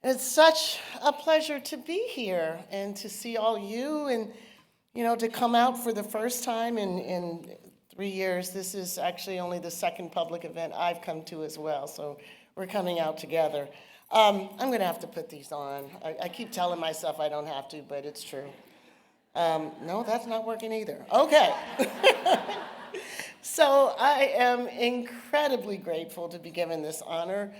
It's such a pleasure to be here and to see all you and, to come out for the first time in 3 years. This is actually only the second public event I've come to as well, so we're coming out together. I'm going to have to put these on. I keep telling myself I don't have to, but it's true. No, that's not working either. Okay. So I am incredibly grateful to be given this honor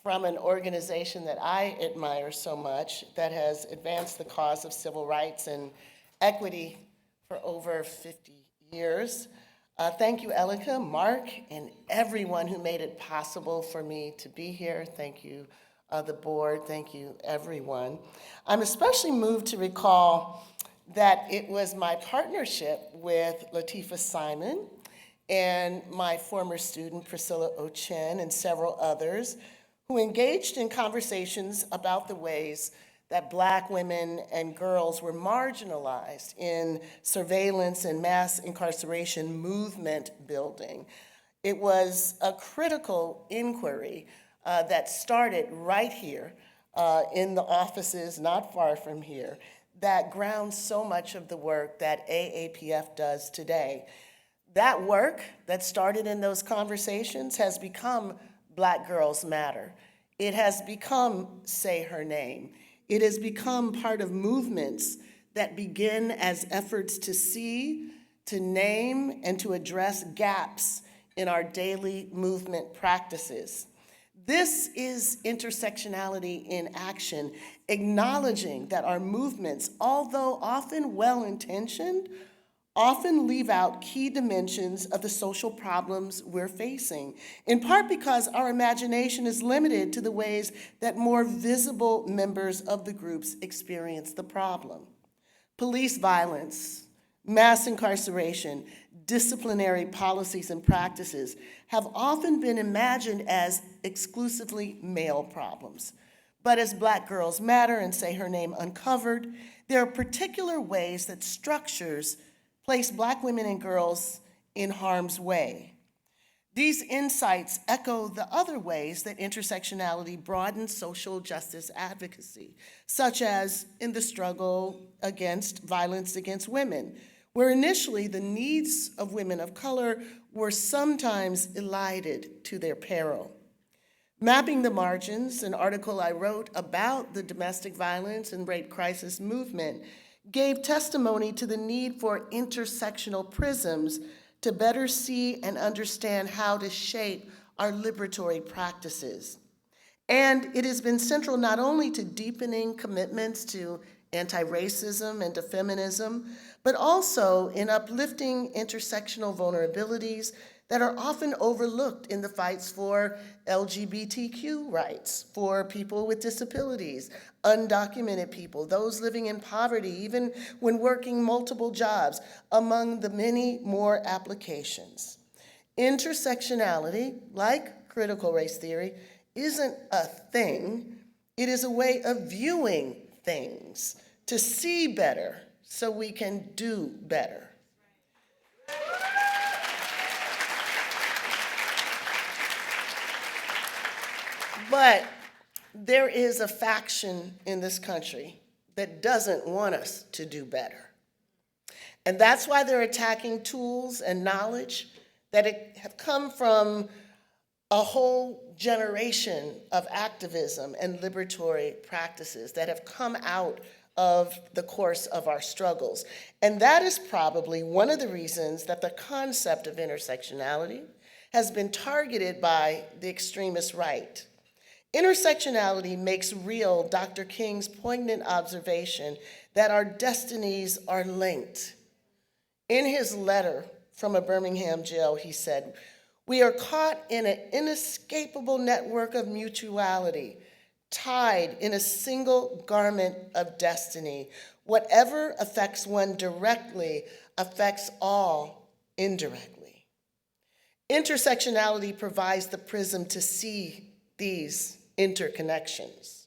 from an organization that I admire so much, that has advanced the cause of civil rights and equity for over 50 years. Thank you, Elika, Mark, and everyone who made it possible for me to be here. Thank you, the board. Thank you, everyone. I'm especially moved to recall that it was my partnership with Latifah Simon and my former student, Priscilla Ochen, and several others who engaged in conversations about the ways that Black women and girls were marginalized in surveillance and mass incarceration movement building. It was a critical inquiry that started right here in the offices not far from here that grounds so much of the work that AAPF does today. That work that started in those conversations has become Black Girls Matter. It has become Say Her Name. It has become part of movements that begin as efforts to see, to name, and to address gaps in our daily movement practices. This is intersectionality in action, acknowledging that our movements, although often well-intentioned, often leave out key dimensions of the social problems we're facing, in part because our imagination is limited to the ways that more visible members of the groups experience the problem. Police violence, mass incarceration, disciplinary policies and practices have often been imagined as exclusively male problems. But as Black Girls Matter and Say Her Name uncovered, there are particular ways that structures place Black women and girls in harm's way. These insights echo the other ways that intersectionality broadens social justice advocacy, such as in the struggle against violence against women, where initially the needs of women of color were sometimes elided to their peril. Mapping the Margins, an article I wrote about the domestic violence and rape crisis movement, gave testimony to the need for intersectional prisms to better see and understand how to shape our liberatory practices. And it has been central not only to deepening commitments to anti-racism and to feminism, but also in uplifting intersectional vulnerabilities that are often overlooked in the fights for LGBTQ rights, for people with disabilities, undocumented people, those living in poverty, even when working multiple jobs, among the many more applications. Intersectionality, like critical race theory, isn't a thing. It is a way of viewing things, to see better so we can do better. But there is a faction in this country that doesn't want us to do better. And that's why they're attacking tools and knowledge that have come from a whole generation of activism and liberatory practices that have come out of the course of our struggles. And that is probably one of the reasons that the concept of intersectionality has been targeted by the extremist right. Intersectionality makes real Dr. King's poignant observation that our destinies are linked. In his letter from a Birmingham jail, he said, "We are caught in an inescapable network of mutuality, tied in a single garment of destiny. Whatever affects one directly affects all indirectly." Intersectionality provides the prism to see these interconnections.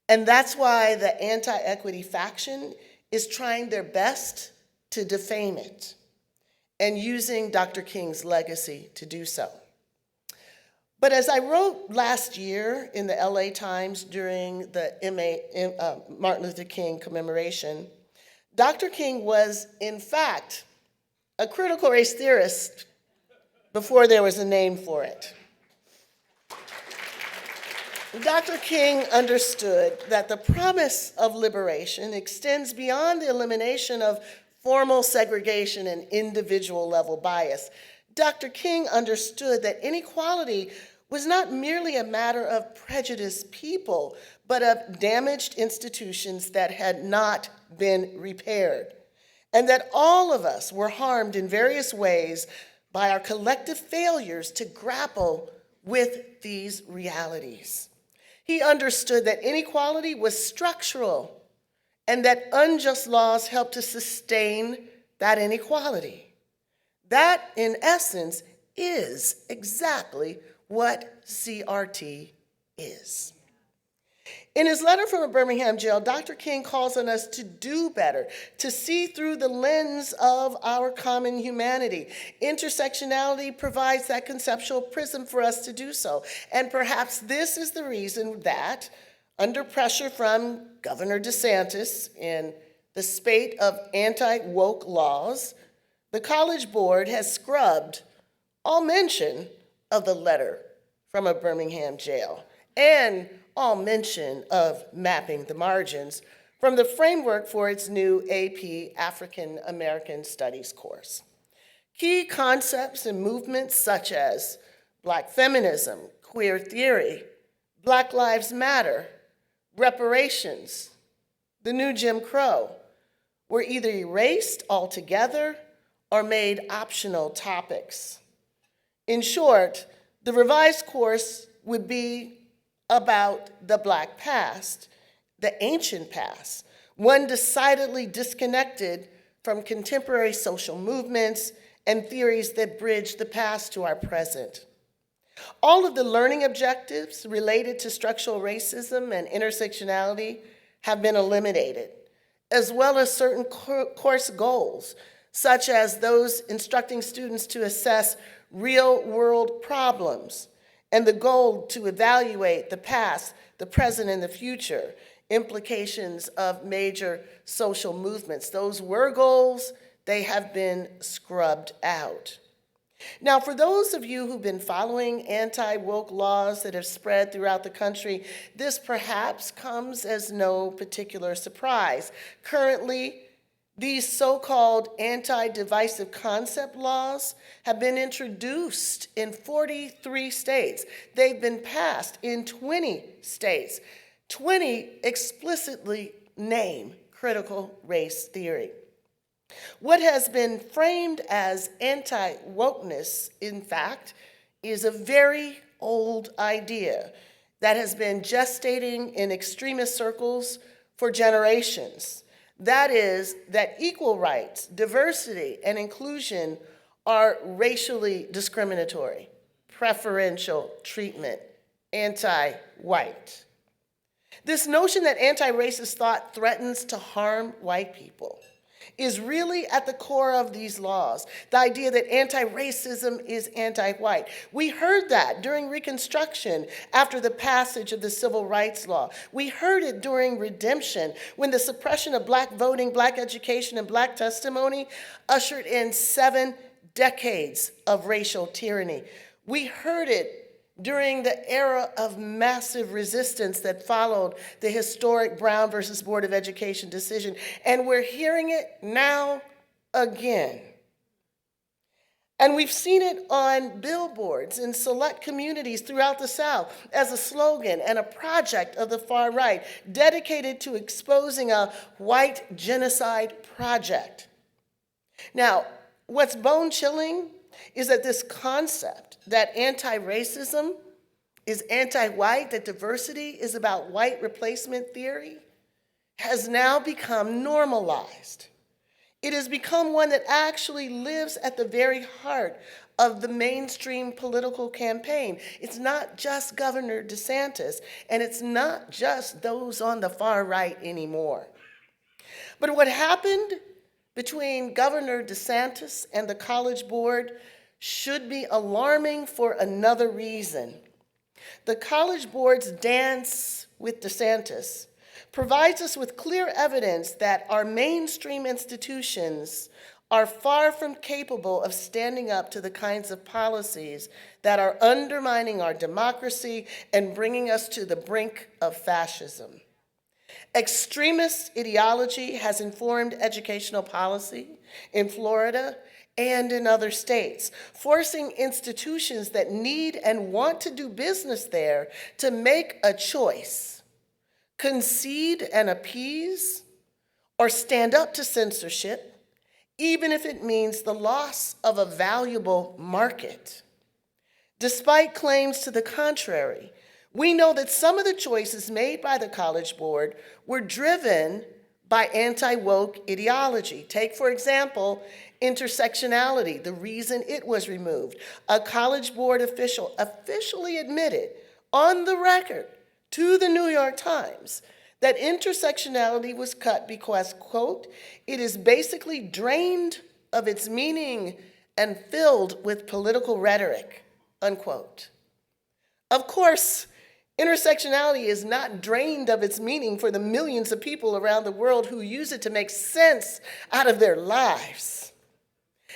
And that's why the anti-equity faction is trying their best to defame it and using Dr. King's legacy to do so. But as I wrote last year in the LA Times during the Martin Luther King commemoration, Dr. King was, in fact, a critical race theorist before there was a name for it. Dr. King understood that the promise of liberation extends beyond the elimination of formal segregation and individual level bias. Dr. King understood that inequality was not merely a matter of prejudiced people, but of damaged institutions that had not been repaired, and that all of us were harmed in various ways by our collective failures to grapple with these realities. He understood that inequality was structural and that unjust laws helped to sustain that inequality. That, in essence, is exactly what CRT is. In his letter from a Birmingham jail, Dr. King calls on us to do better, to see through the lens of our common humanity. Intersectionality provides that conceptual prism for us to do so. And perhaps this is the reason that, under pressure from Governor DeSantis in the spate of anti-woke laws, the College Board has scrubbed all mention of the letter from a Birmingham jail and all mention of mapping the margins from the framework for its new AP African American Studies course. Key concepts and movements such as Black feminism, queer theory, Black Lives Matter, reparations, the new Jim Crow were either erased altogether or made optional topics. In short, the revised course would be about the Black past, the ancient past, one decidedly disconnected from contemporary social movements and theories that bridge the past to our present. All of the learning objectives related to structural racism and intersectionality have been eliminated, as well as certain course goals, such as those instructing students to assess real-world problems, and the goal to evaluate the past, the present, and the future, implications of major social movements. Those were goals, they have been scrubbed out. Now, for those of you who've been following anti-woke laws that have spread throughout the country, this perhaps comes as no particular surprise. Currently, these so-called anti-divisive concept laws have been introduced in 43 states. They've been passed in 20 states. 20 explicitly name critical race theory. What has been framed as anti-wokeness, in fact, is a very old idea that has been gestating in extremist circles for generations. That is, that equal rights, diversity, and inclusion are racially discriminatory, preferential treatment, anti-white. This notion that anti-racist thought threatens to harm white people is really at the core of these laws, the idea that anti-racism is anti-white. We heard that during Reconstruction after the passage of the Civil Rights Law. We heard it during Redemption when the suppression of Black voting, Black education, and Black testimony ushered in 7 decades of racial tyranny. We heard it during the era of massive resistance that followed the historic Brown versus Board of Education decision. And we're hearing it now again. And we've seen it on billboards in select communities throughout the South as a slogan and a project of the far right dedicated to exposing a white genocide project. Now, what's bone-chilling is that this concept that anti-racism is anti-white, that diversity is about white replacement theory, has now become normalized. It has become one that actually lives at the very heart of the mainstream political campaign. It's not just Governor DeSantis, and it's not just those on the far right anymore. But what happened between Governor DeSantis and the College Board should be alarming for another reason. The College Board's dance with DeSantis provides us with clear evidence that our mainstream institutions are far from capable of standing up to the kinds of policies that are undermining our democracy and bringing us to the brink of fascism. Extremist ideology has informed educational policy in Florida and in other states, forcing institutions that need and want to do business there to make a choice: concede and appease, or stand up to censorship, even if it means the loss of a valuable market. Despite claims to the contrary, we know that some of the choices made by the College Board were driven by anti-woke ideology. Take, for example, intersectionality, the reason it was removed. A College Board official officially admitted on the record to the New York Times that intersectionality was cut because, quote, it is basically drained of its meaning and filled with political rhetoric, unquote. Of course, intersectionality is not drained of its meaning for the millions of people around the world who use it to make sense out of their lives.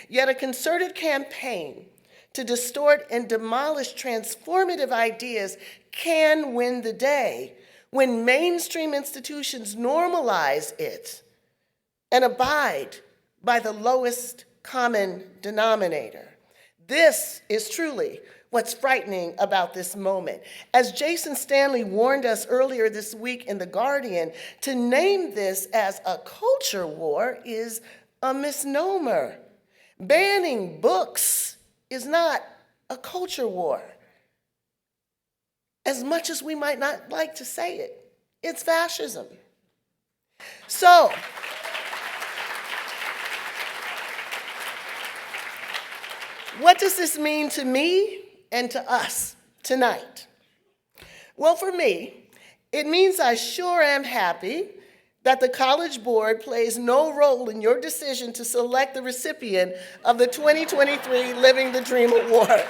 Yet a concerted campaign to distort and demolish transformative ideas can win the day when mainstream institutions normalize it and abide by the lowest common denominator. This is truly what's frightening about this moment. As Jason Stanley warned us earlier this week in The Guardian, to name this as a culture war is a misnomer. Banning books is not a culture war. As much as we might not like to say it, it's fascism. So, what does this mean to me and to us tonight? Well, for me, it means I sure am happy that the College Board plays no role in your decision to select the recipient of the 2023 Living the Dream Award.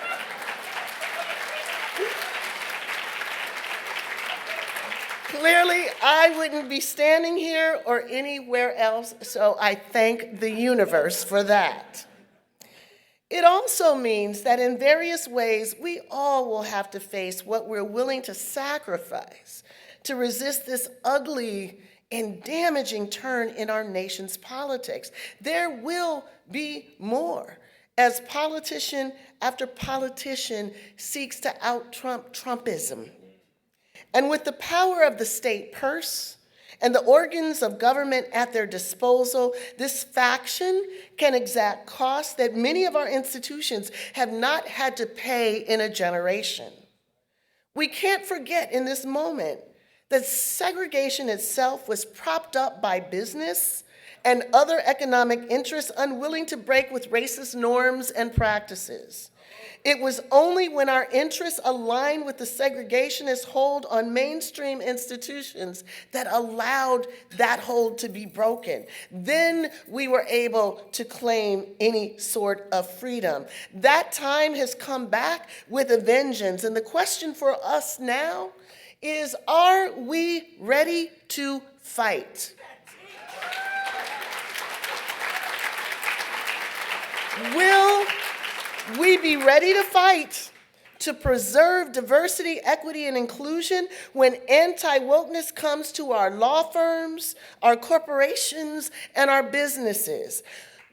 Clearly, I wouldn't be standing here or anywhere else, so I thank the universe for that. It also means that in various ways, we all will have to face what we're willing to sacrifice to resist this ugly and damaging turn in our nation's politics. There will be more as politician after politician seeks to out-Trump Trumpism. And with the power of the state purse and the organs of government at their disposal, this faction can exact costs that many of our institutions have not had to pay in a generation. We can't forget in this moment that segregation itself was propped up by business and other economic interests unwilling to break with racist norms and practices. It was only when our interests aligned with the segregationist hold on mainstream institutions that allowed that hold to be broken. Then we were able to claim any sort of freedom. That time has come back with a vengeance, and the question for us now is, are we ready to fight? Will we be ready to fight to preserve diversity, equity, and inclusion when anti-wokeness comes to our law firms, our corporations, and our businesses?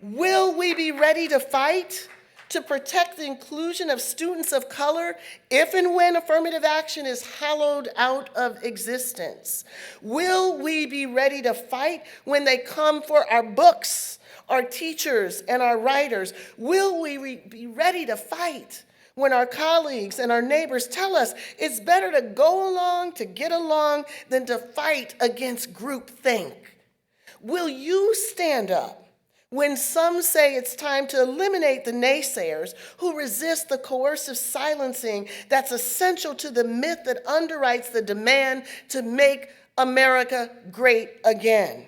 Will we be ready to fight to protect the inclusion of students of color if and when affirmative action is hollowed out of existence? Will we be ready to fight when they come for our books, our teachers, and our writers? Will we be ready to fight when our colleagues and our neighbors tell us it's better to go along to get along than to fight against groupthink? Will you stand up when some say it's time to eliminate the naysayers who resist the coercive silencing that's essential to the myth that underwrites the demand to make America great again?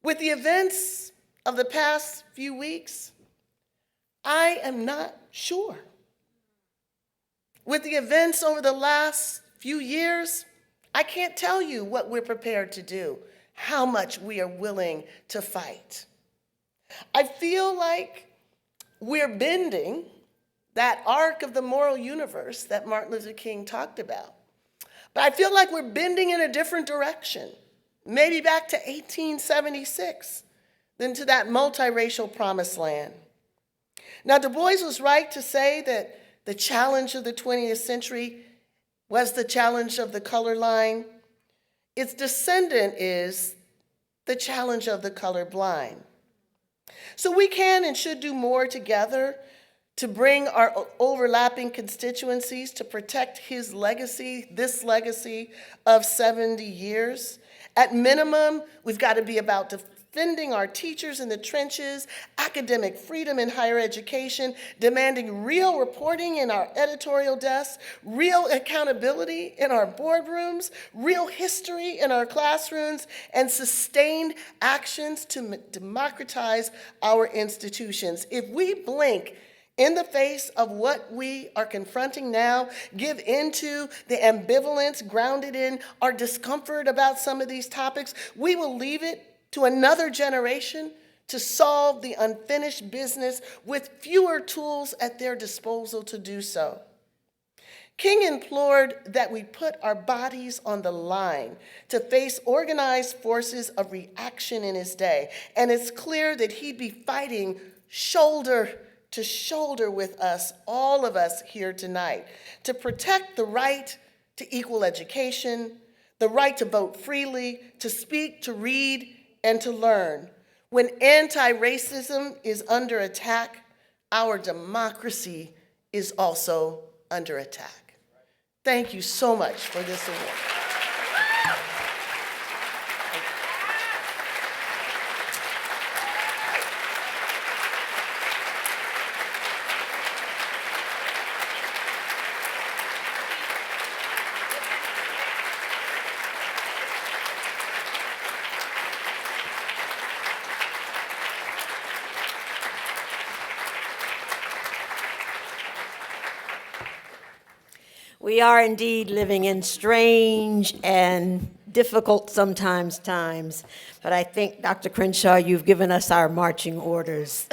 With the events of the past few weeks, I am not sure. With the events over the last few years, I can't tell you what we're prepared to do, how much we are willing to fight. I feel like we're bending that arc of the moral universe that Martin Luther King talked about. But I feel like we're bending in a different direction, maybe back to 1876, than to that multiracial promised land. Now, Du Bois was right to say that the challenge of the 20th century was the challenge of the color line. Its descendant is the challenge of the colorblind. So we can and should do more together to bring our overlapping constituencies to protect his legacy, this legacy of 70 years. At minimum, we've got to be about defending our teachers in the trenches, academic freedom in higher education, demanding real reporting in our editorial desks, real accountability in our boardrooms, real history in our classrooms, and sustained actions to democratize our institutions. If we blink in the face of what we are confronting now, give into the ambivalence grounded in our discomfort about some of these topics, we will leave it to another generation to solve the unfinished business with fewer tools at their disposal to do so. King implored that we put our bodies on the line to face organized forces of reaction in his day, and it's clear that he'd be fighting shoulder to shoulder with us, all of us here tonight, to protect the right to equal education, the right to vote freely, to speak, to read, and to learn. When anti-racism is under attack, our democracy is also under attack. Thank you so much for this award. We are indeed living in strange and difficult sometimes times, but I think, Dr. Crenshaw, you've given us our marching orders.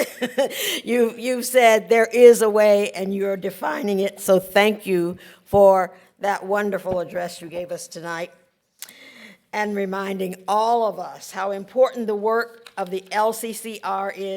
You've said there is a way, and you're defining it, so thank you for that wonderful address you gave us tonight, and reminding all of us how important the work of the LCCR is.